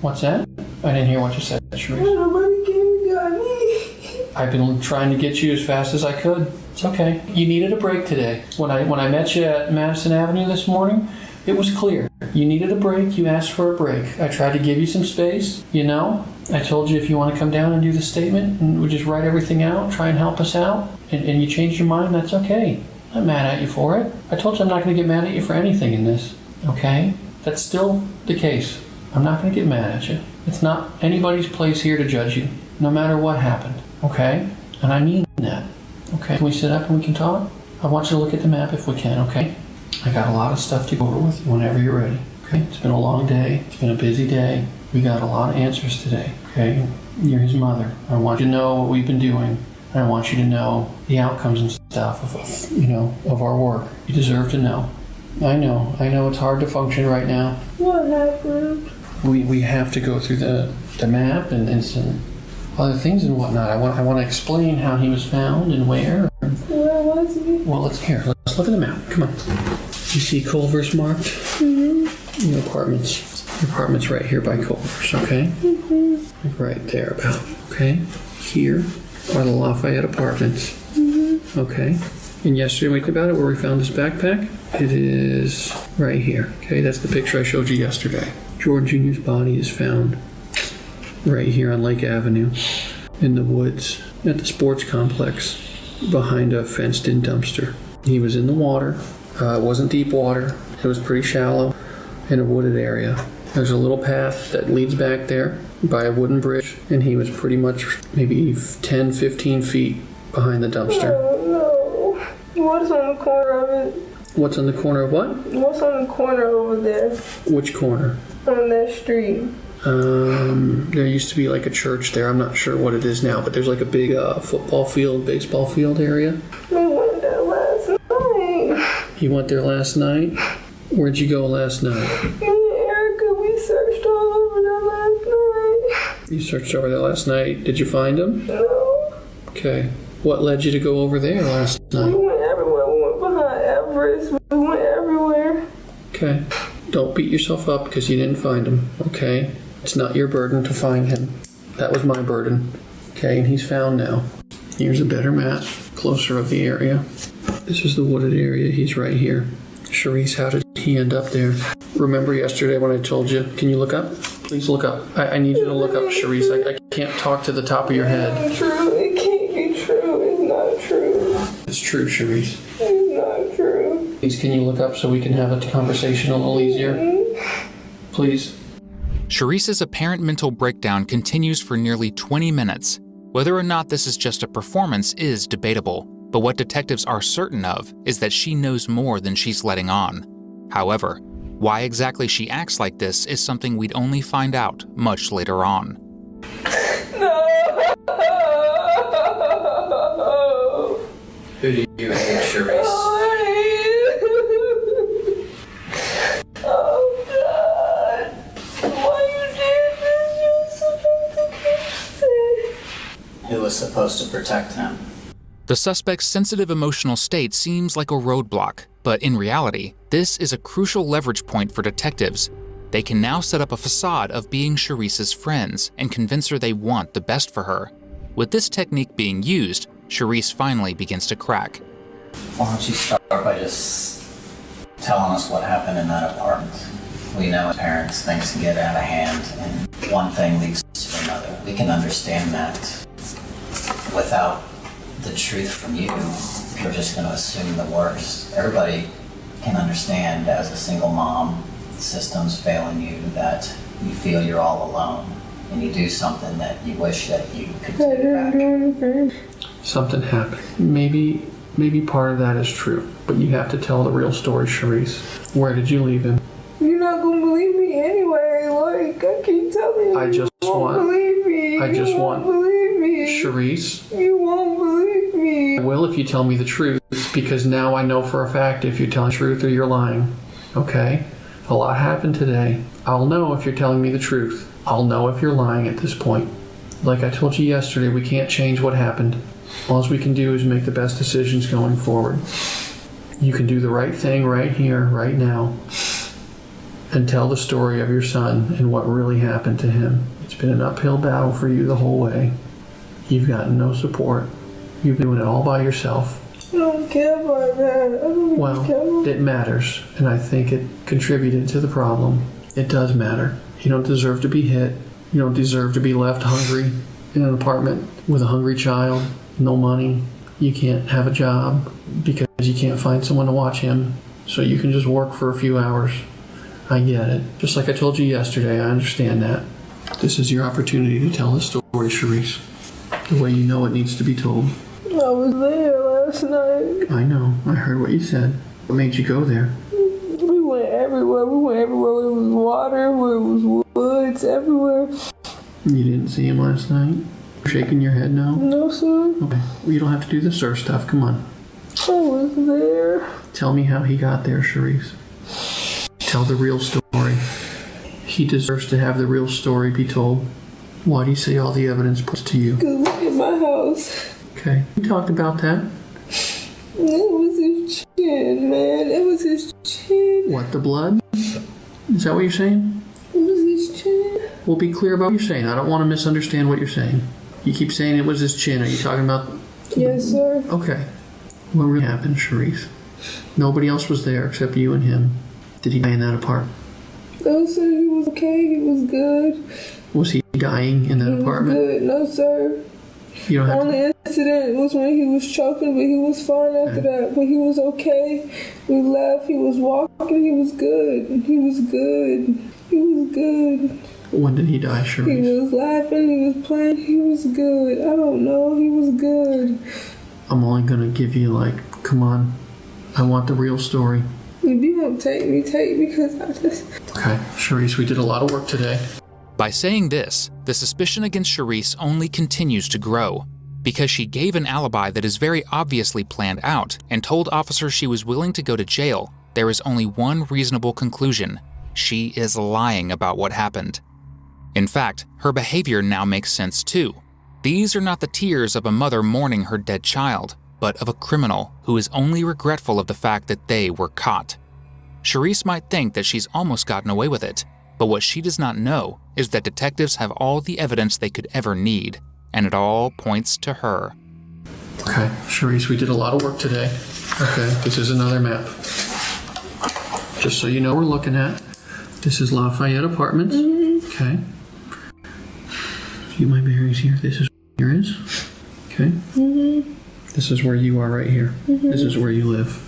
What's that? I didn't hear what you said, Charisse. Nobody came and got me. I've been trying to get you as fast as I could. It's okay. You needed a break today. When I met you at Madison Avenue this morning, it was clear. You needed a break. You asked for a break. I tried to give you some space, you know. I told you if you want to come down and do the statement and we just write everything out, try and help us out, and you changed your mind, that's okay. I'm not mad at you for it. I told you I'm not going to get mad at you for anything in this, okay? That's still the case. I'm not going to get mad at you. It's not anybody's place here to judge you, no matter what happened, okay? And I mean that, okay? Can we sit up and we can talk? I want you to look at the map if we can, okay? I got a lot of stuff to go over with you whenever you're ready, okay? It's been a long day. It's been a busy day. We got a lot of answers today, okay? You're his mother. I want you to know what we've been doing. I want you to know the outcomes and stuff of our work. You deserve to know. I know it's hard to function right now. What happened? We have to go through the map and some other things and whatnot. I want to explain how he was found and where. Where was he? Well, let's look at the map. Come on. You see Culver's marked? Mm-hmm. Your apartment's right here by Culver's, okay? Mm-hmm. Right there about, okay? Here are the Lafayette apartments. Mm-hmm. Okay. And yesterday we talked about it where we found his backpack. It is right here. Okay, that's the picture I showed you yesterday. Jordan Jr.'s body is found right here on Lake Avenue in the woods at the sports complex behind a fenced-in dumpster. He was in the water. It wasn't deep water. It was pretty shallow in a wooded area. There's a little path that leads back there by a wooden bridge, and he was pretty much maybe 10, 15 feet behind the dumpster. Oh, no. What's on the corner of it? What's on the corner of what? What's on the corner over there? Which corner? On that street. There used to be like a church there. I'm not sure what it is now, but there's like a big football field, baseball field area. We went there last night. You went there last night? Where'd you go last night? Me and Erica, we searched all over there last night. You searched over there last night. Did you find him? No. Okay. What led you to go over there last We night? went everywhere. We went behind Everest. We went everywhere. Okay. Don't beat yourself up because you didn't find him, okay? It's not your burden to find him. That was my burden. Okay, and he's found now. Here's a better map, closer of the area. This is the wooded area. He's right here. Charisse, how did he end up there? Remember yesterday when I told you, can you look up? Please look up. I need you to look up, Charisse. I can't talk to the top of your head. It's not true. It can't be true. It's not true. It's true, Charisse. It's not true. Please, can you look up so we can have a conversation a little easier? Please. Charisse's apparent mental breakdown continues for nearly 20 minutes. Whether or not this is just a performance is debatable, but what detectives are certain of is that she knows more than she's letting on. However, why exactly she acts like this is something we'd only find out much later on. No. Who do you hate, Charisse? Oh, God. Why you did this? You were supposed to kiss it. Who was supposed to protect him? The suspect's sensitive emotional state seems like a roadblock, but in reality, this is a crucial leverage point for detectives. They can now set up a facade of being Charisse's friends and convince her they want the best for her. With this technique being used, Charisse finally begins to crack. Why don't you start by just telling us what happened in that apartment? We know as parents things can get out of hand and one thing leads to another. We can understand that. Without the truth from you, you're just going to assume the worst. Everybody can understand as a single mom, the system's failing you, that you feel you're all alone and you do something that you wish that you could take back. Something happened. Maybe part of that is true, but you have to tell the real story, Charisse. Where did you leave him? You're not gonna believe me anyway. Like, I keep telling you. I just you won't believe me. You won't believe me. Charisse. You won't believe me. I will if you tell me the truth, because now I know for a fact if you're telling the truth or you're lying. Okay? A lot happened today. I'll know if you're telling me the truth. I'll know if you're lying at this point. Like I told you yesterday, we can't change what happened. All we can do is make the best decisions going forward. You can do the right thing right here, right now. and tell the story of your son and what really happened to him. It's been an uphill battle for you the whole way. You've gotten no support. You've been doing it all by yourself. I don't care about that. I don't Well, care. it matters, and I think it contributed to the problem. It does matter. You don't deserve to be hit. You don't deserve to be left hungry in an apartment with a hungry child, no money. You can't have a job because you can't find someone to watch him, so you can just work for a few hours. I get it. Just like I told you yesterday, I understand that. This is your opportunity to tell the story, Charisse, the way you know it needs to be told. I was there last night. I know. I heard what you said. What made you go there? We went everywhere. Where it was water, where it was woods, everywhere. You didn't see him last night? Shaking your head no? No, sir. Okay. Well, you don't have to do the sir stuff. Come on. I was there. Tell me how he got there, Charisse. Tell the real story. He deserves to have the real story be told. Why do you say all the evidence points to you? Cause look at my house. Okay. We talked about that. It was his chin, man. It was his chin. What, the blood? Is that what you're saying? It was his chin. Well, be clear about what you're saying. I don't want to misunderstand what you're saying. You keep saying it was his chin. Are you talking about... Yes, sir. Okay. What really happened, Charisse? Nobody else was there except you and him. Did he die in that apartment? No, sir. He was okay. He was good. Was he dying in that He apartment? was good. No, sir. You don't The have to... only incident was when he was choking, but he was fine after that. But he was okay. We left. He was walking. He was good. He was good. He was good. When did he die, He Charisse? was laughing. He was playing. He was good. I don't know. He was good. I'm only going to give you, come on. I want the real story. If you won't take me, because I just... Okay, Charisse, we did a lot of work today. By saying this, the suspicion against Charisse only continues to grow. Because she gave an alibi that is very obviously planned out and told officers she was willing to go to jail, there is only one reasonable conclusion: she is lying about what happened. In fact, her behavior now makes sense too. These are not the tears of a mother mourning her dead child, but of a criminal who is only regretful of the fact that they were caught. Charisse might think that she's almost gotten away with it, but what she does not know is that detectives have all the evidence they could ever need, and it all points to her. Okay, Charisse, we did a lot of work today. Okay, this is another map. Just so you know what we're looking at. This is Lafayette Apartments. Okay. View my bearings here. This is where here is. Okay. This is where you are right here. This is where you live.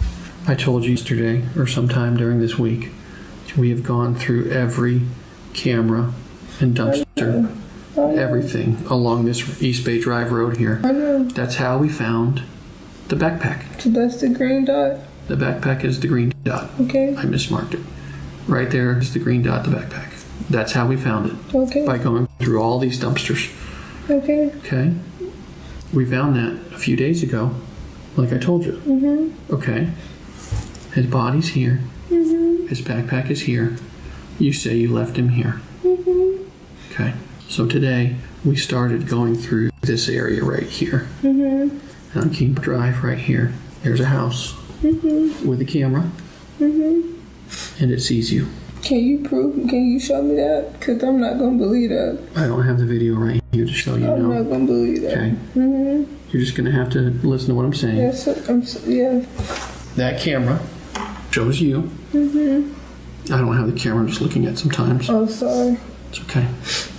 I told you yesterday, or sometime during this week, we have gone through every camera and dumpster, everything along this East Bay Drive Road here. I know. That's how we found the backpack. So that's the green dot. The backpack is the green dot. Okay. I mismarked it. Right there is the green dot, the backpack. That's how we found it. Okay. By going through all these dumpsters. Okay. Okay? We found that a few days ago, like I told you. Okay? His body's here. His backpack is here. You say you left him here. Okay? So today, we started going through this area right here. On King Drive right here. There's a house with a camera. And it sees you. Can you show me that? Because I'm not going to believe that. I don't have the video right here to show you I'm now. not going to believe that. Okay? You're just going to have to listen to what I'm saying. Yes, yeah. That camera shows you. I don't have the camera, I'm just looking at sometimes. Oh, sorry. It's okay.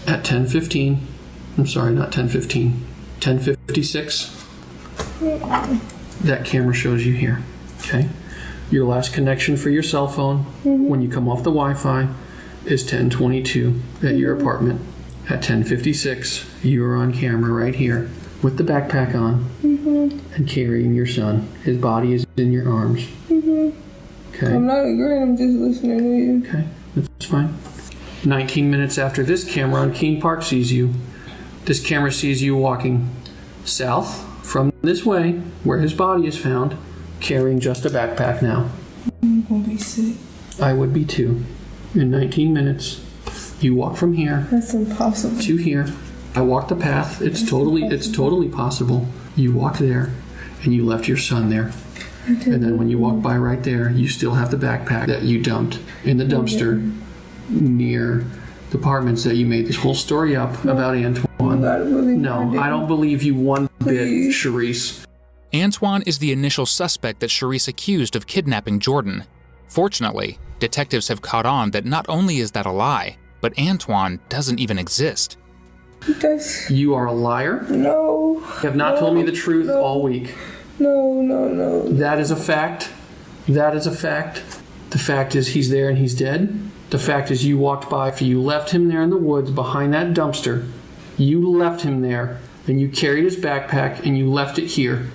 At 10:15, I'm sorry, not 10:15, 10:56, that camera shows you here. Okay? Your last connection for your cell phone when you come off the Wi-Fi is 10:22 at your apartment. At 10:56, you are on camera right here with the backpack on and carrying your son. His body is in your arms. Okay? I'm not agreeing, I'm just listening to you. Okay, that's fine. 19 minutes after this camera on Keene Park sees you, this camera sees you walking south from this way, where his body is found, carrying just a backpack now. I'm going to be sick. I would be too. In 19 minutes, you walk from here That's impossible. to here. I walked the path. It's totally possible. You walked there, and you left your son there. And then when you walk by right there, you still have the backpack that you dumped in the dumpster near the apartments that you made this whole story up about Antoine. No, I don't believe you one bit, Charisse. Antoine is the initial suspect that Charisse accused of kidnapping Jordan. Fortunately, detectives have caught on that not only is that a lie, but Antoine doesn't even exist. You are a liar? No. You have not told me the truth all week. No. That is a fact. That is a fact. The fact is he's there and he's dead. The fact is you walked by, you left him there in the woods behind that dumpster. You left him there, and you carried his backpack, and you left it here.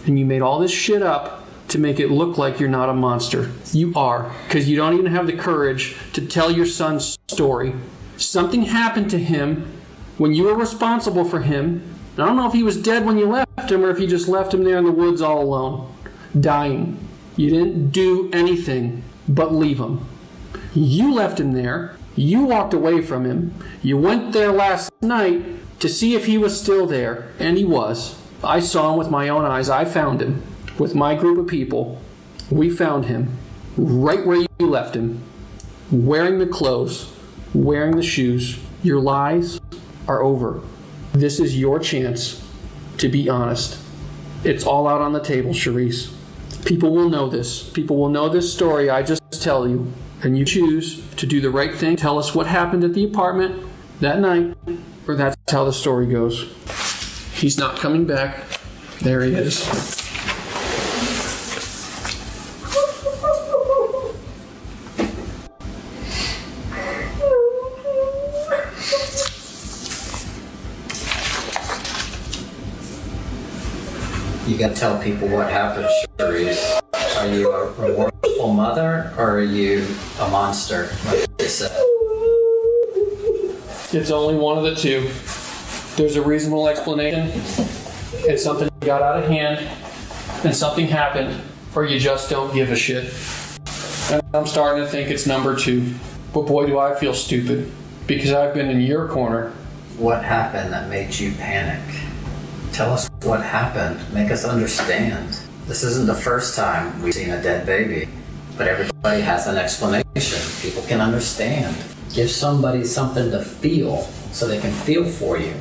And you made all this shit up to make it look like you're not a monster. You are, because you don't even have the courage to tell your son's story. Something happened to him when you were responsible for him. I don't know if he was dead when you left him or if you just left him there in the woods all alone, dying. You didn't do anything but leave him. You left him there. You walked away from him. You went there last night to see if he was still there, and he was. I saw him with my own eyes. I found him with my group of people. We found him right where you left him, wearing the clothes, wearing the shoes. Your lies are over. This is your chance to be honest. It's all out on the table, Charisse. People will know this. People will know this story I just tell you. And you choose to do the right thing. Tell us what happened at the apartment that night, or that's how the story goes. He's not coming back. There he is. You gotta tell people what happened, Charisse. Are you a remorseful mother, or are you a monster, like they said? It's only one of the two. There's a reasonable explanation. It's something got out of hand, and something happened, or you just don't give a shit. And I'm starting to think it's number two. But boy, do I feel stupid, because I've been in your corner. What happened that made you panic? Tell us what happened. Make us understand. This isn't the first time we've seen a dead baby, but everybody has an explanation. People can understand. Give somebody something to feel so they can feel for you.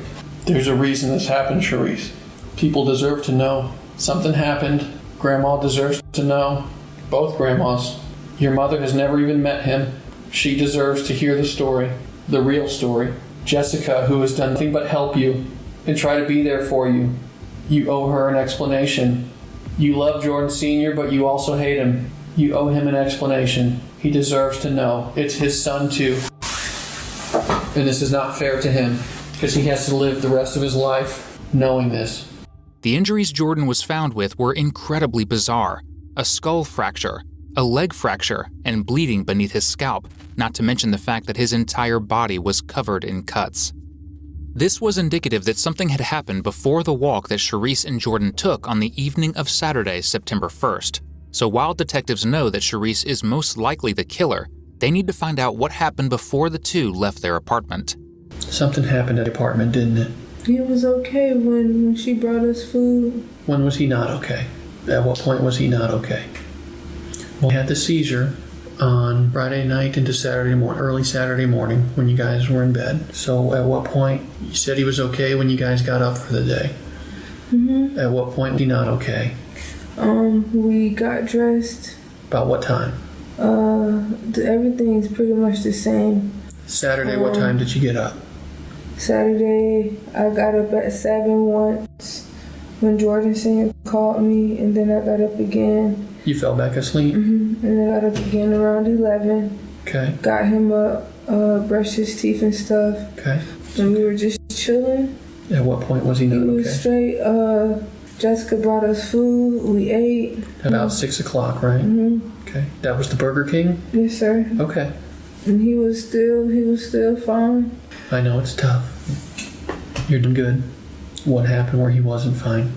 There's a reason this happened, Charisse. People deserve to know. Something happened. Grandma deserves to know. Both grandmas. Your mother has never even met him. She deserves to hear the story. The real story. Jessica, who has done nothing but help you and try to be there for you. You owe her an explanation. You love Jordan Sr., but you also hate him. You owe him an explanation. He deserves to know. It's his son, too. And this is not fair to him, because he has to live the rest of his life knowing this. The injuries Jordan was found with were incredibly bizarre. A skull fracture, a leg fracture, and bleeding beneath his scalp, not to mention the fact that his entire body was covered in cuts. This was indicative that something had happened before the walk that Charisse and Jordan took on the evening of Saturday, September 1st. So while detectives know that Charisse is most likely the killer, they need to find out what happened before the two left their apartment. Something happened at the apartment, didn't it? He was okay when she brought us food. When was he not okay? At what point was he not okay? Well, he had the seizure on Friday night into Saturday morning, early Saturday morning when you guys were in bed. So at what point, you said he was okay when you guys got up for the day. Mm-hmm. At what point was he not okay? We got dressed. About what time? Everything's pretty much the same. Saturday, what time did you get up? Saturday, I got up at 7 once when Jordan Sr. called me, and then I got up again. You fell back asleep? Mm-hmm. And then I got up again around 11. Okay. Got him up, brushed his teeth and stuff. Okay. And we were just chilling. At what point was he not okay? He was straight. Jessica brought us food. We ate. About 6 o'clock, right? Mm-hmm. Okay. That was the Burger King? Yes, sir. Okay. And he was still fine. I know it's tough. You're doing good. What happened where he wasn't fine?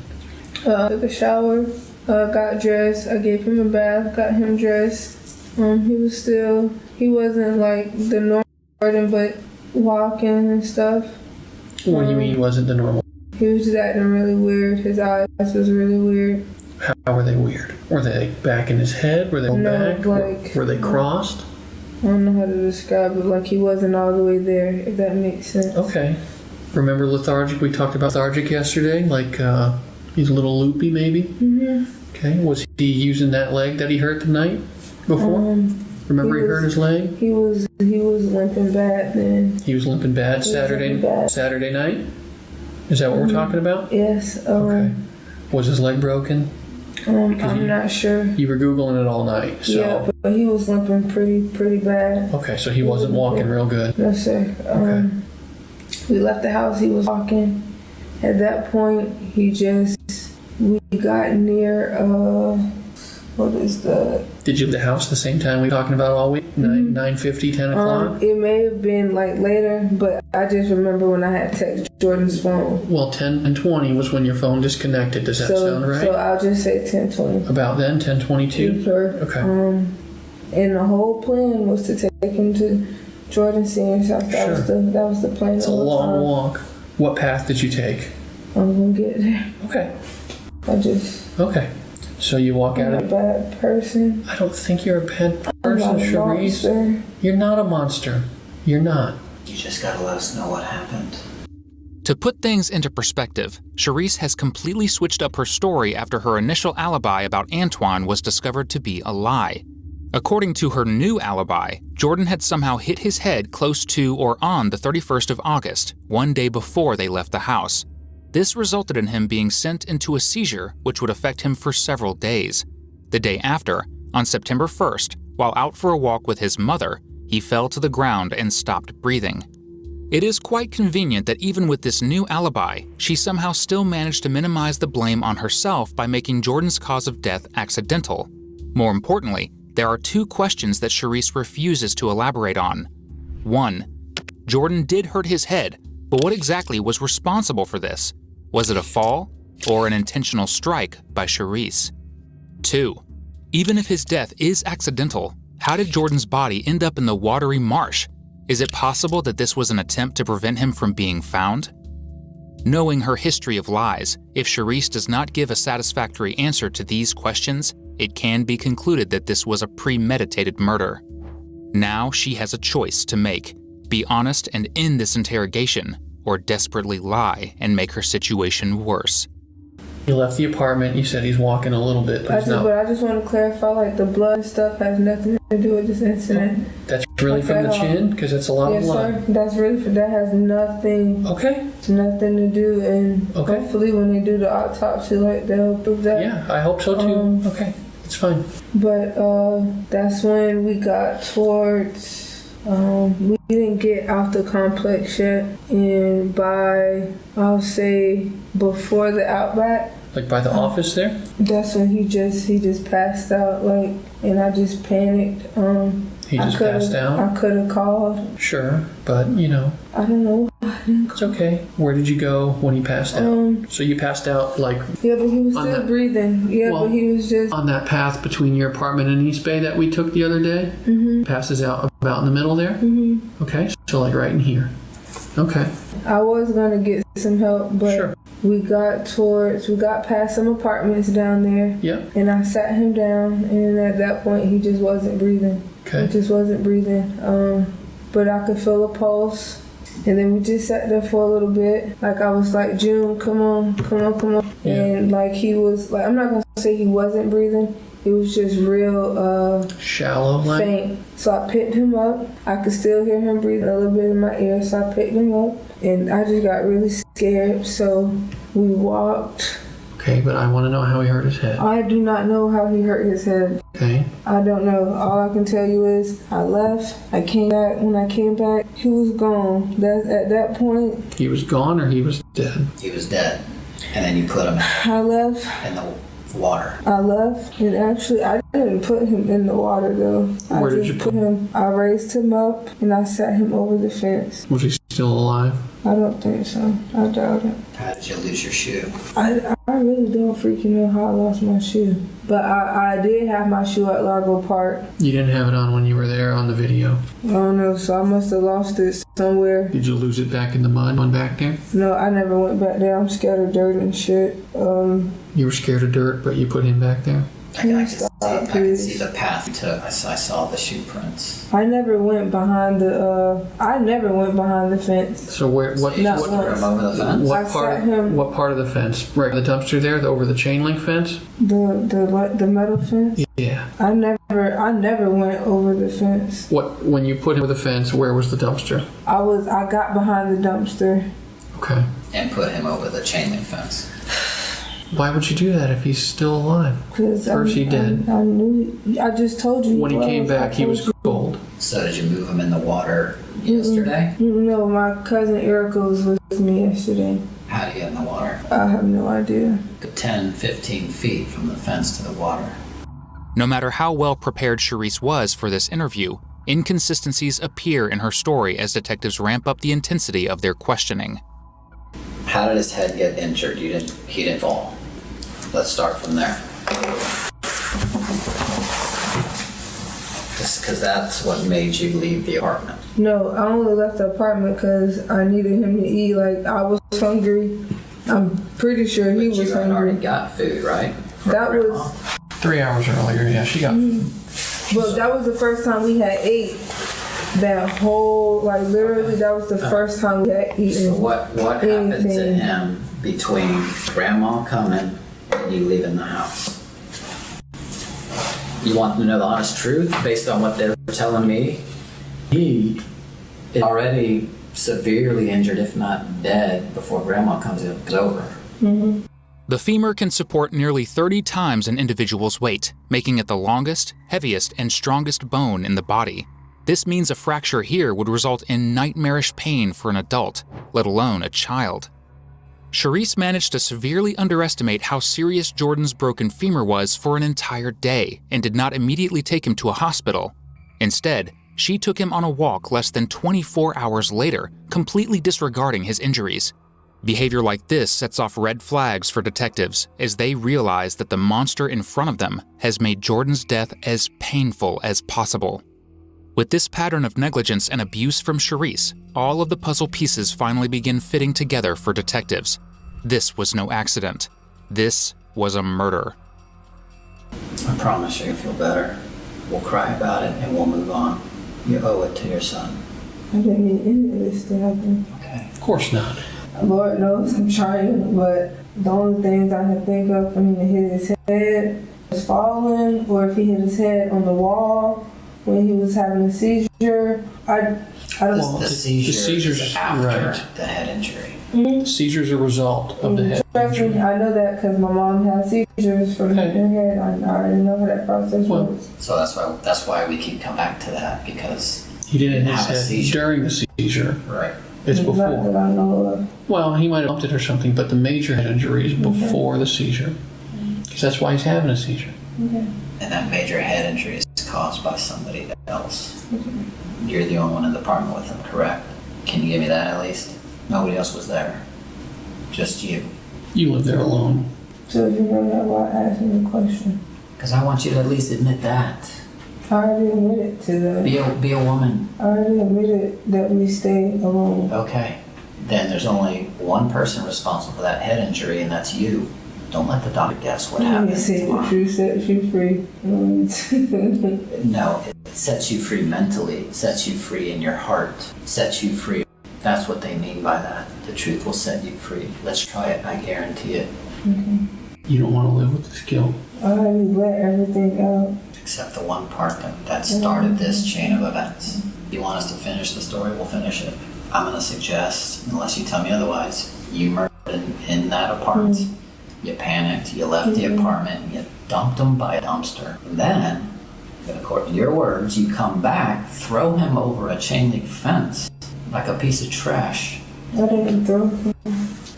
Took a shower, got dressed. I gave him a bath, got him dressed. He wasn't like the normal Jordan, but walking and stuff. What do you mean wasn't the normal? He was just acting really weird. His eyes was really weird. How were they weird? Were they back in his head? Were they back? Like, were they crossed? I don't know how to describe it. Like he wasn't all the way there, if that makes sense. Okay. Remember lethargic? We talked about lethargic yesterday. Like he's a little loopy, maybe. Okay. Was he using that leg that he hurt the night before? Remember he hurt his leg? He was limping bad then. He was limping bad Saturday night? Is that what we're talking about? Yes. Okay. Was his leg broken? I'm not sure. You were Googling it all night, so... Yeah, but he was limping pretty bad. Okay, so he wasn't walking real good. No, sir. Okay. We left the house, he was walking. At that point, we got near, what is that? Did you leave the house the same time we were talking about all week? 9:50, 10 o'clock? It may have been like later, but I just remember when I had texted Jordan's phone. Well, 10 and 20 was when your phone disconnected. Does that sound right? So I'll just say 10:20. About then, 10:22? Sure. Okay. And the whole plan was to take him to Jordan Senior South. That was the plan. It's a long walk. What path did you take? I'm gonna get there. Okay. Okay. So you walk out of... I'm a bad person. I don't think you're a bad person, Charisse. Monster. You're not a monster. You're not. You just gotta let us know what happened. To put things into perspective, Charisse has completely switched up her story after her initial alibi about Antoine was discovered to be a lie. According to her new alibi, Jordan had somehow hit his head close to or on the 31st of August, one day before they left the house. This resulted in him being sent into a seizure which would affect him for several days. The day after, on September 1st, while out for a walk with his mother, he fell to the ground and stopped breathing. It is quite convenient that even with this new alibi, she somehow still managed to minimize the blame on herself by making Jordan's cause of death accidental. More importantly, there are two questions that Charisse refuses to elaborate on. 1. Jordan did hurt his head, but what exactly was responsible for this? Was it a fall or an intentional strike by Charisse? 2. Even if his death is accidental, how did Jordan's body end up in the watery marsh? Is it possible that this was an attempt to prevent him from being found? Knowing her history of lies, if Charisse does not give a satisfactory answer to these questions, it can be concluded that this was a premeditated murder. Now she has a choice to make: be honest and end this interrogation, or desperately lie and make her situation worse. You left the apartment, you said he's walking a little bit, but he's not. But I just want to clarify, like, the blood stuff has nothing to do with this incident. That's really from the chin? Because it's a lot of blood. Yes, sir. That has nothing. Okay. It's nothing to do, and hopefully when they do the autopsy, like, they'll prove that. Yeah, I hope so too. Okay, it's fine. But that's when we got towards... we didn't get out the complex yet, and by, I'll say, before the Outback. Like by the office there? That's when he just passed out, like, and I just panicked. He just passed out? I could have called. Sure, but, you know. I don't know. It's okay. Where did you go when he passed out? So you passed out, like... Yeah, but he was still breathing. Yeah, but he was just... On that path between your apartment and East Bay that we took the other day? Mm-hmm. Passes out about in the middle there? Mm-hmm. Okay, so like right in here. Okay. I was going to get some help, but we got past some apartments down there. Yep. And I sat him down, and at that point, he just wasn't breathing. Okay. He just wasn't breathing. But I could feel a pulse. And then we just sat there for a little bit. Like, I was like, June, come on. Yeah. And like, he was like, I'm not going to say he wasn't breathing. It was just real shallow, faint. So I picked him up. I could still hear him breathing a little bit in my ear. So I picked him up, and I just got really scared. So we walked. Okay, but I want to know how he hurt his head. I do not know how he hurt his head. Okay. I don't know. All I can tell you is I left. I came back. When I came back, he was gone. At that point. He was gone, or he was dead? He was dead. And then you put him I left. in the water. I left, and actually I didn't put him in the water though. Where did you put him? I raised him up and I sat him over the fence. Was he still alive? I don't think so. I doubt it. How did you lose your shoe? I really don't freaking know how I lost my shoe. But I did have my shoe at Largo Park. You didn't have it on when you were there on the video? I don't know, so I must have lost it somewhere. Did you lose it back in the mud on back there? No, I never went back there. I'm scared of dirt and shit. You were scared of dirt, but you put him back there? I can see the path you took. I saw the shoe prints. I never went behind the fence. So what Put him over the fence? what part of the fence? Right, the dumpster there, over the chain link fence? The metal fence? Yeah. I never went over the fence. When you put him over the fence, where was the dumpster? I got behind the dumpster. Okay. And put him over the chain link fence. Why would you do that if he's still alive? Or is he dead? I knew. I just told you. When he came back, he was cold. So did you move him in the water yesterday? No, my cousin Erica was with me yesterday. How do you get in the water? I have no idea. 10, 15 feet from the fence to the water. No matter how well prepared Charisse was for this interview, inconsistencies appear in her story as detectives ramp up the intensity of their questioning. How did his head get injured? He didn't fall. Let's start from there. Just because that's what made you leave the apartment. No, I only left the apartment because I needed him to eat. Like, I was hungry. I'm pretty sure he was You had hungry. already got food, right? That was 3 hours earlier, yeah, she got food. But that was the first time we had ate. That whole, like, literally, that was the first time we had eaten. So what happened to anything. him between grandma coming and you leaving the house? You want to know the honest truth based on what they're telling me? He is already severely injured, if not dead, before grandma comes over. Mm-hmm. The femur can support nearly 30 times an individual's weight, making it the longest, heaviest, and strongest bone in the body. This means a fracture here would result in nightmarish pain for an adult, let alone a child. Charisse managed to severely underestimate how serious Jordan's broken femur was for an entire day and did not immediately take him to a hospital. Instead, she took him on a walk less than 24 hours later, completely disregarding his injuries. Behavior like this sets off red flags for detectives as they realize that the monster in front of them has made Jordan's death as painful as possible. With this pattern of negligence and abuse from Charisse, all of the puzzle pieces finally begin fitting together for detectives. This was no accident. This was a murder. I promise you'll feel better. We'll cry about it and we'll move on. You owe it to your son. I didn't mean any of this to happen. Okay. Of course not. Lord knows I'm trying, but the only things I can think of for him to hit his head was falling, or if he hit his head on the wall when he was having a seizure. I don't know. The seizures is after right. the head injury. Mm-hmm. Seizures are a result of the head injury. I know that because my mom had seizures from hitting her head. I already know how that process works. So that's why we keep coming back to that, because He didn't hit have a his head seizure. during the seizure. Right. It's Not that before. I know of. Well, he might have bumped it or something, but the major head injury is before the seizure. Because that's why he's having a seizure. Okay. And that major head injury is caused by somebody else. You're the only one in the apartment with him, correct? Can you give me that at least? Nobody else was there. Just you. You live there alone. So you know that why I asked him the question. Because I want you to at least admit that. I already admitted to that. Be a woman. I already admitted that we stay alone. Okay. Then there's only one person responsible for that head injury, and that's you. Don't let the doctor guess what happened. Say the truth sets you free. No, it sets you free mentally, it sets you free in your heart, sets you free. That's what they mean by that. The truth will set you free. Let's try it, I guarantee it. Okay. You don't want to live with this guilt. I already let everything out. Except the one part that started this chain of events. You want us to finish the story? We'll finish it. I'm going to suggest, unless you tell me otherwise, you murdered in that apartment. You panicked, you left the apartment, you dumped him by a dumpster. And then, according to your words, you come back, throw him over a chain link fence like a piece of trash. I didn't throw him.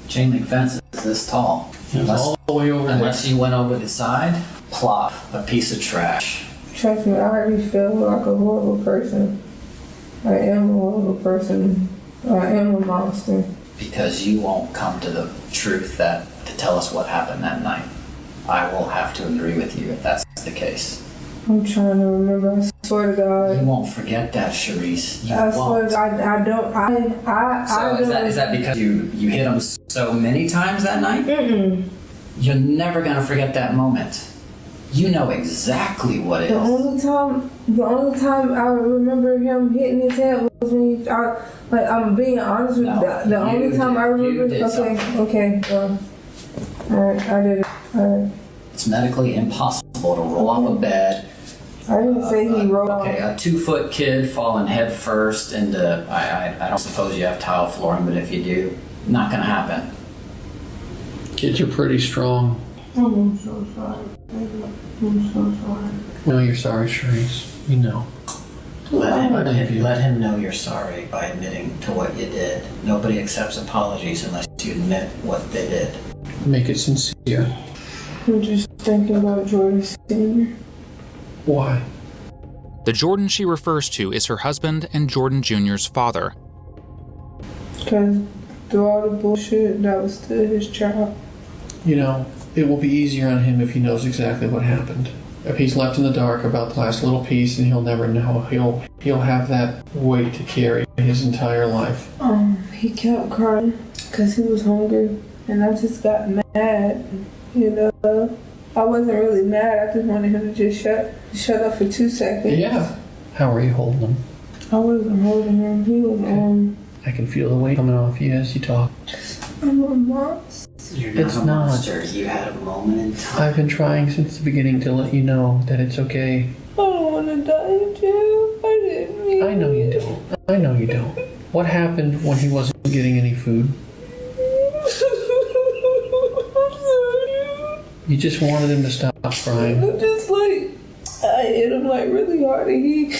Chain link fence is this tall. It was all the way over there. Unless you went over the side, plop, a piece of trash. Trust me, I already feel like a horrible person. I am a horrible person. I am a monster. Because you won't come to the truth to tell us what happened that night. I will have to agree with you if that's the case. I'm trying to remember. I swear to God. You won't forget that, Charisse. You I swear won't. to God, I don't. So is that because you hit him so many times that night? Mm-mm. You're never gonna forget that moment. You know exactly what it The is. only time I remember him hitting his head was when I'm being honest with you. The only time I remember. Okay. Alright, I did it. Alright. It's medically impossible to roll off a bed. I didn't say he rolled off. Okay, a 2-foot kid falling head first into, I don't suppose you have tile flooring, but if you do, not gonna happen. Kids are pretty strong. I'm so sorry. I'm so sorry. No, you're sorry, Charisse. You know. Let him know you're sorry by admitting to what you did. Nobody accepts apologies unless you admit what they did. Make it sincere. I'm just thinking about Jordan Sr. Why? The Jordan she refers to is her husband and Jordan Jr.'s father. Because through all the bullshit, that was still his child. You know, it will be easier on him if he knows exactly what happened. If he's left in the dark about the last little piece, and he'll never know. He'll have that weight to carry his entire life. He kept crying because he was hungry, and I just got mad. You know, I wasn't really mad. I just wanted him to just shut up for 2 seconds. Yeah. How are you holding him? I wasn't holding him. He was I can feel the weight coming off you as you talk. I'm a monster. You're not It's a not. monster. You had a moment in time. I've been trying since the beginning to let you know that it's okay. I don't want to die in jail. I didn't mean I know you don't. I know you don't. What happened when he wasn't getting any food? You just wanted him to stop crying. Just I hit him really hard, and he hit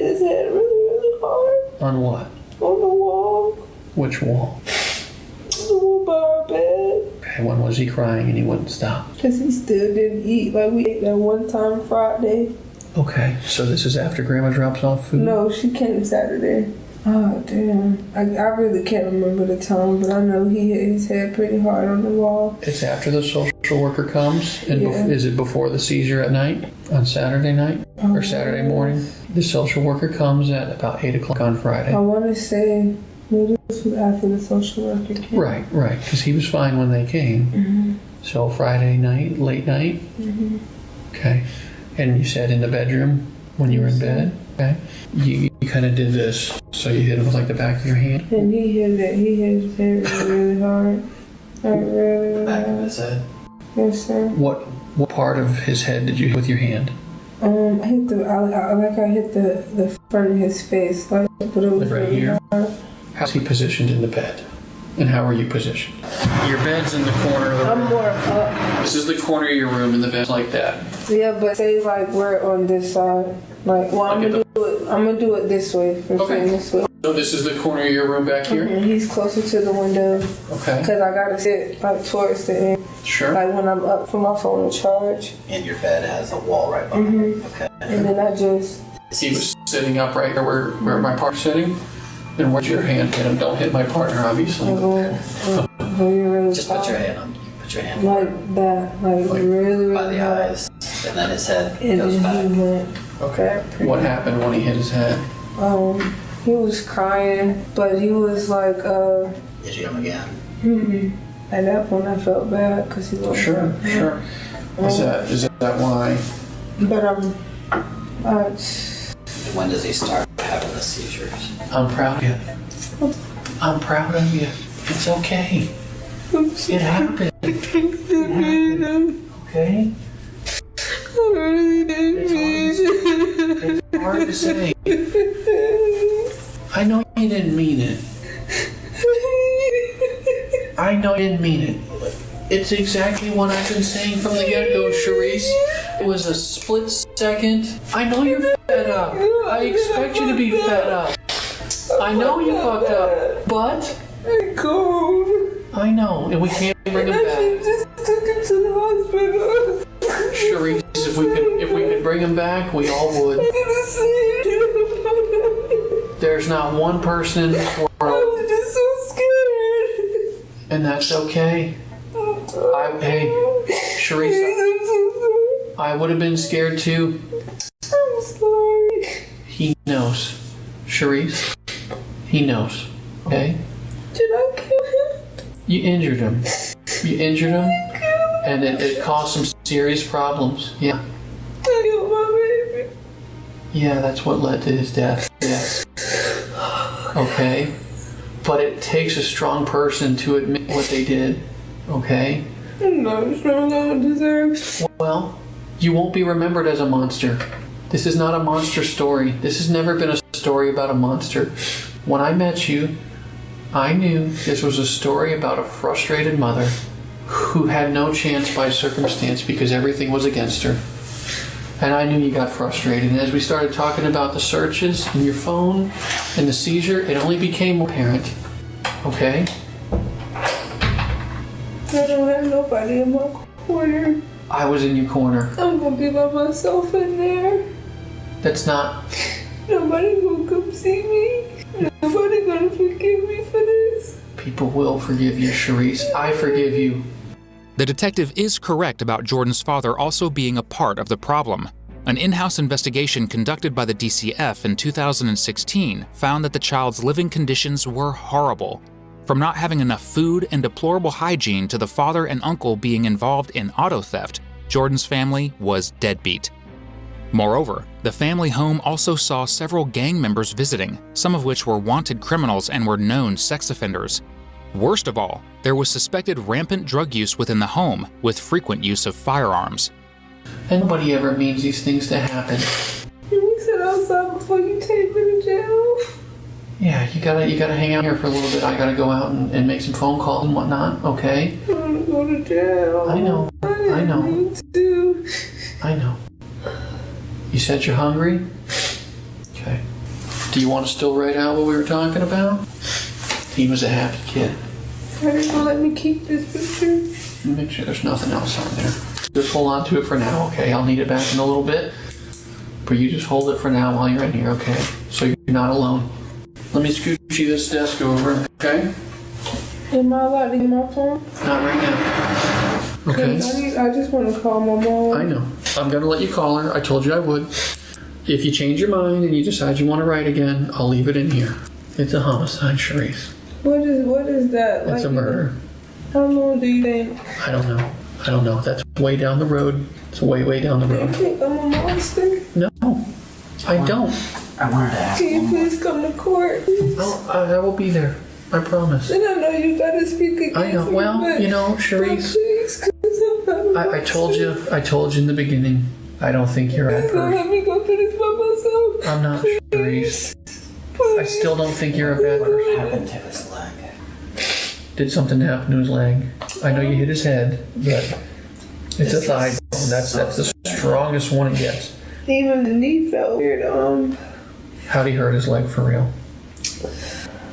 his head really hard On what? on the wall. Which wall? The wall by our bed. Okay, when was he crying and he wouldn't stop? Because he still didn't eat. We ate that one time Friday. Okay, so this is after Grandma drops off food? No, she came Saturday. Oh, damn. I really can't remember the time, but I know he hit his head pretty hard on the wall. It's after the social worker comes? And Yeah. is it before the seizure at night? On Saturday night? Or Saturday morning? The social worker comes at about 8 o'clock on Friday. I want to say maybe this was after the social worker came. Right, because he was fine when they came. Mm-hmm. So Friday night, late night? Mm-hmm. Okay. And you said in the bedroom when you were in bed? Okay. You kind of did this. So you hit him with the back of your hand? And he hit his head really hard. Really Back of hard. his head. Yes, sir. What part of his head did you hit with your hand? I hit I hit the front of his face, but it was Right really here? hard. How's he positioned in the bed? And how are you positioned? Your bed's in the corner of the I'm room. more up. This is the corner of your room and the bed's like that. Yeah, but say we're on this side. I'm gonna do it this way. Okay. This way. So this is the corner of your room back here? And he's closer to the window Okay. because I gotta sit towards the end, Sure. when I'm up for my phone to charge. And your bed has a wall right behind it. Okay. And then I just He was sitting up right here where my partner's sitting. And where's your hand hit him? Don't hit my partner, obviously. really Just put your hand on. Put your hand like that, really by the hard. eyes, and then his head And goes then back. he went. Okay. What happened when he hit his head? He was crying, but he was Hit you him again. At that point, I felt bad because he was. Sure. Is that why? But When does he start having the seizures? I'm proud of you. I'm proud of you. It's okay. It happened. Okay? I really didn't mean It's hard to say. I know you didn't mean it. I know you didn't mean it. It's exactly what I've been saying from the get-go, Charisse. It was a split second. I know you're fed up. I expect you to be fed up. I know you fucked up, but I know, and we can't bring him back. just took him to the hospital. Charisse, if we could bring him back, we all would. There's not one person in this world, I'm just so scared. and that's okay. Hey, Charisse, I would have been scared too. I'm sorry. He knows. Charisse, he knows. Okay? Did I kill him? You injured him. And it caused some serious problems. Yeah. I killed my baby. Yeah, that's what led to his death. Yes. Okay. But it takes a strong person to admit what they did. Okay? I'm not strong, I don't deserve. Well, you won't be remembered as a monster. This is not a monster story. This has never been a story about a monster. When I met you, I knew this was a story about a frustrated mother who had no chance by circumstance because everything was against her. And I knew you got frustrated. And as we started talking about the searches and your phone and the seizure, it only became more apparent. Okay? I don't have nobody in my corner. I was in your corner. I'm gonna be by myself in there. That's not... Nobody gonna come see me. Nobody gonna forgive me for this. People will forgive you, Charisse. I forgive you. The detective is correct about Jordan's father also being a part of the problem. An in-house investigation conducted by the DCF in 2016 found that the child's living conditions were horrible. From not having enough food and deplorable hygiene to the father and uncle being involved in auto theft, Jordan's family was deadbeat. Moreover, the family home also saw several gang members visiting, some of which were wanted criminals and were known sex offenders. Worst of all, there was suspected rampant drug use within the home, with frequent use of firearms. And nobody ever means these things to happen. Can we sit outside before you take me to jail? Yeah, you gotta hang out here for a little bit. I gotta go out and make some phone calls and whatnot, okay? I wanna go to jail. I know. I know. Me too. I know. You said you're hungry? Okay. Do you want to still write out what we were talking about? He was a happy kid. Are you gonna let me keep this picture? Let me make sure there's nothing else on there. Just hold on to it for now, okay? I'll need it back in a little bit. But you just hold it for now while you're in here, okay? So you're not alone. Let me scooch you this desk over, okay? Am I allowed to get my phone? Not right now. Okay? I just want to call my mom. I know. I'm going to let you call her. I told you I would. If you change your mind and you decide you want to write again, I'll leave it in here. It's a homicide, Charisse. What is that? It's a murder. How long do you think? I don't know. That's way down the road. It's way down the Do you road. think I'm a monster? No, I don't. I wanted to ask Can you one more. please come to court? I will be there. I promise. And I know you gotta speak against I know. me, Well, but you know, Charisse, please, 'cause I'm not a I told you in the beginning, I don't think you're a bad Please don't person. let me go through this by myself. I'm not, Charisse. I still don't think you're a bad What person. happened to his leg? Did something happen to his leg? I know you hit his head, but it's a thigh bone. That's the strongest one it gets. Even the knee felt weird. How'd he hurt his leg for real?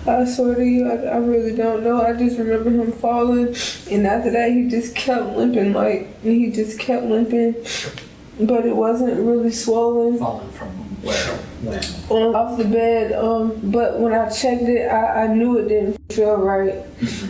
I swear to you, I really don't know. I just remember him falling, and after that, he just kept limping. But it wasn't really swollen. Fallen from where? When? Off the bed. But when I checked it, I knew it didn't feel right.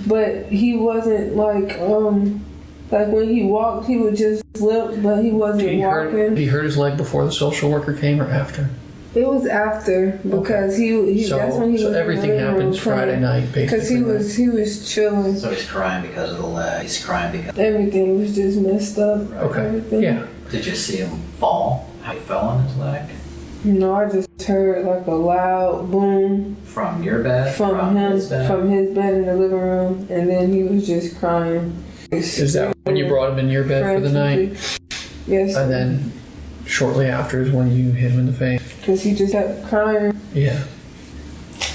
But he wasn't like when he walked, he would just limp, but he wasn't Did walking. he hurt his leg before the social worker came or after? It was after because he So, that's when he was everything in the living room happens Friday crying. night, basically. Because he was chilling. So he's crying because of the leg. He's crying because. Everything was just messed up. Okay. Everything. Yeah. Did you see him fall? How he fell on his leg? No, I just heard like a loud boom From your bed? from him, his bed? from his bed in the living room, and then he was just crying. Is that when you brought him in your bed for the night? Yes. And then shortly after is when you hit him in the face? Because he just kept crying. Yeah.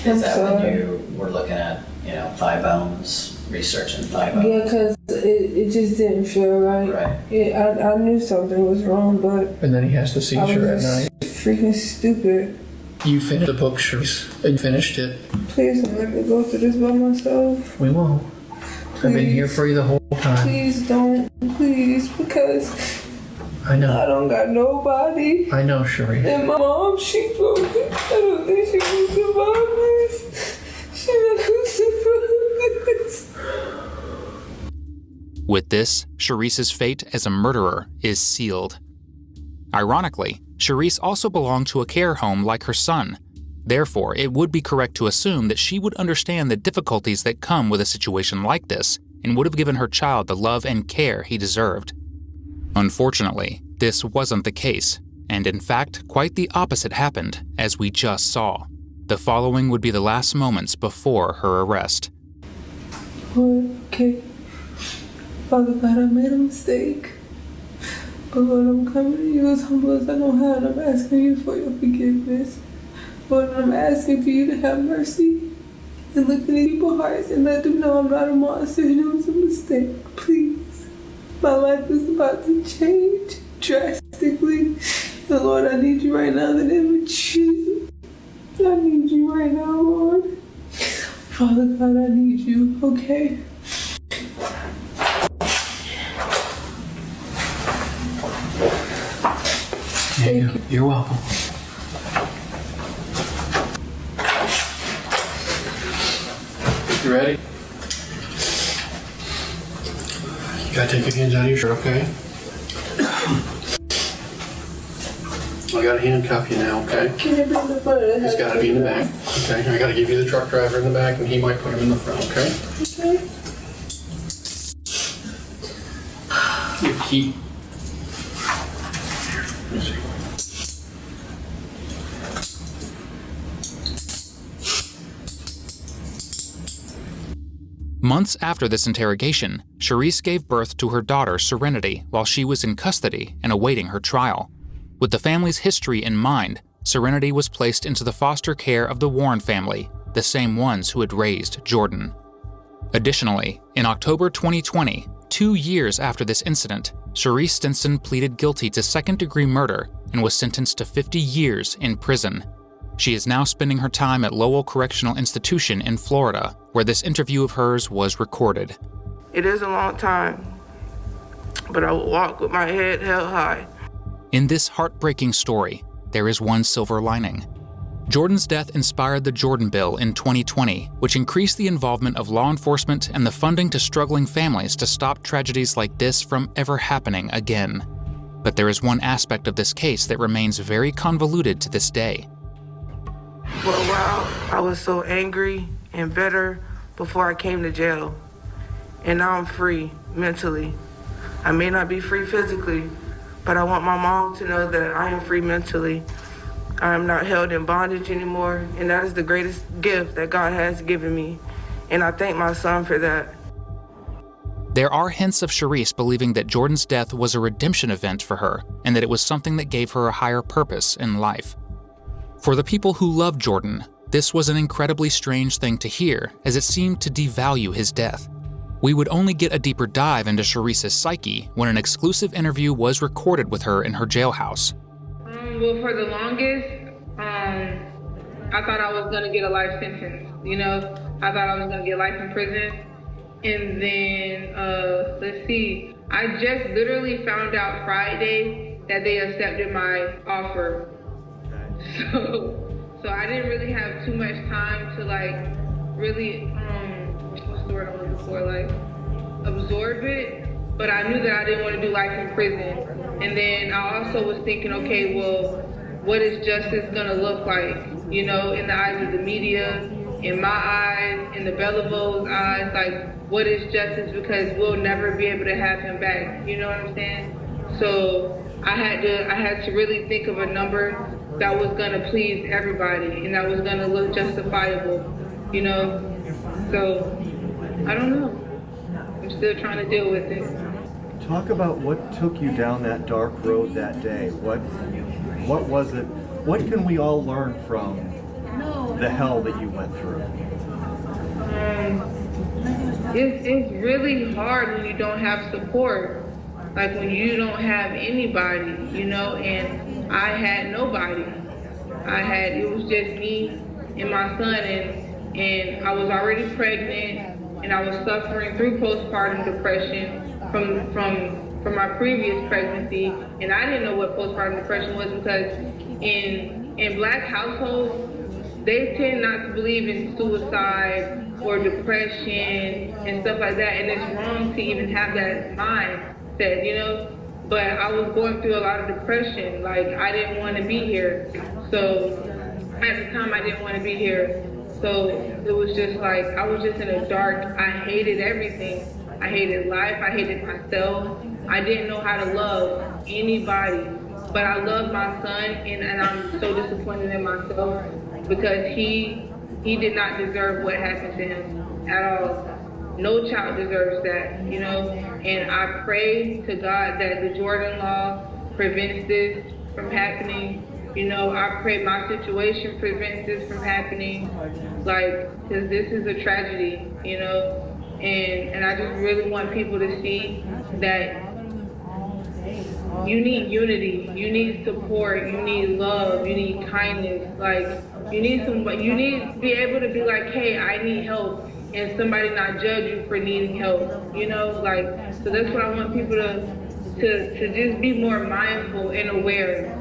I'm Is that sorry. when you were looking at, thigh bones, researching thigh bones? Yeah, because it just didn't feel right. Right. I knew something was wrong, but And then he has the I seizure at was night. just freaking stupid. You finished the book, Charisse. And you finished it. Please don't let me go through this by myself. We won't. I've been here for you the whole time. Please don't. Please, because I I know. don't got nobody. I know, Charisse. And my mom, she broken. I don't think she can survive this. She not gonna survive this. With this, Charisse's fate as a murderer is sealed. Ironically, Charisse also belonged to a care home like her son. Therefore, it would be correct to assume that she would understand the difficulties that come with a situation like this and would have given her child the love and care he deserved. Unfortunately, this wasn't the case, and in fact, quite the opposite happened, as we just saw. The following would be the last moments before her arrest. Lord, okay. Father God, I made a mistake. But Lord, I'm coming to you as humble as I know how, and I'm asking you for your forgiveness. Lord, I'm asking for you to have mercy and look in people's hearts and let them know I'm not a monster and it was a mistake. Please. My life is about to change drastically. And Lord, I need you right now in the name of Jesus. I need you right now, Lord. Father God, I need you, okay? There you go. You're welcome. You ready? You gotta take your hands out of your shirt, okay? I gotta handcuff you now, okay? Can you bring the front of the He's gotta be in the back, okay? I gotta give you the truck driver in the back, and he might put him in the front, okay? Okay. Your key. Let me see. Months after this interrogation, Charisse gave birth to her daughter, Serenity, while she was in custody and awaiting her trial. With the family's history in mind, Serenity was placed into the foster care of the Warren family, the same ones who had raised Jordan. Additionally, in October 2020, 2 years after this incident, Charisse Stinson pleaded guilty to second-degree murder and was sentenced to 50 years in prison. She is now spending her time at Lowell Correctional Institution in Florida, where this interview of hers was recorded. It is a long time, but I will walk with my head held high. In this heartbreaking story, there is one silver lining. Jordan's death inspired the Jordan Bill in 2020, which increased the involvement of law enforcement and the funding to struggling families to stop tragedies like this from ever happening again. But there is one aspect of this case that remains very convoluted to this day. For a while, I was so angry and bitter before I came to jail. And now I'm free mentally. I may not be free physically, but I want my mom to know that I am free mentally. I am not held in bondage anymore, and that is the greatest gift that God has given me. And I thank my son for that. There are hints of Charisse believing that Jordan's death was a redemption event for her, and that it was something that gave her a higher purpose in life. For the people who loved Jordan, this was an incredibly strange thing to hear, as it seemed to devalue his death. We would only get a deeper dive into Charisse's psyche when an exclusive interview was recorded with her in her jailhouse. Well, for the longest, I thought I was gonna get a life sentence. I thought I was gonna get life in prison. And then, I just literally found out Friday that they accepted my offer. So I didn't really have too much time to really, what's the word I'm looking for, absorb it. But I knew that I didn't want to do life in prison. And then I also was thinking, okay, well, what is justice gonna look like? In the eyes of the media, in my eyes, in the Belleville's eyes, what is justice? Because we'll never be able to have him back. You know what I'm saying? So I had to really think of a number that was gonna please everybody and that was gonna look justifiable, So I don't know. I'm still trying to deal with it. Talk about what took you down that dark road that day. What was it? What can we all learn from the hell that you went through? It's really hard when you don't have support. When you don't have anybody, and I had nobody. It was just me and my son, and I was already pregnant, and I was suffering through postpartum depression from my previous pregnancy, and I didn't know what postpartum depression was because in Black households, they tend not to believe in suicide or depression and stuff like that, and it's wrong to even have that mindset, But I was going through a lot of depression. I didn't want to be here. So at the time, I didn't want to be here. So it was just I was just in a dark, I hated everything. I hated life. I hated myself. I didn't know how to love anybody. But I love my son, and I'm so disappointed in myself because he did not deserve what happened to him at all. No child deserves that, you know. And I pray to God that the Jordan law prevents this from happening. You know, I pray my situation prevents this from happening. Like, because this is a tragedy, you know. And I just really want people to see that you need unity, you need support, you need love, you need kindness. Like, you need to be able to be like, hey, I need help, and somebody not judge you for needing help, you know? Like, so that's what I want people to just be more mindful and aware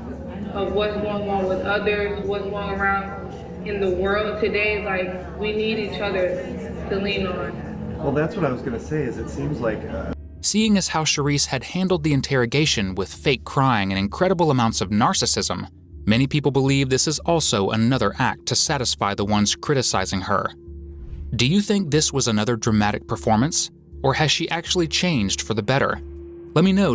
of what's going on with others, what's going around in the world today. Like, we need each other to lean on. Well, that's what I was going to say, is it seems like... Seeing as how Charisse had handled the interrogation with fake crying and incredible amounts of narcissism, many people believe this is also another act to satisfy the ones criticizing her. Do you think this was another dramatic performance, or has she actually changed for the better? Let me know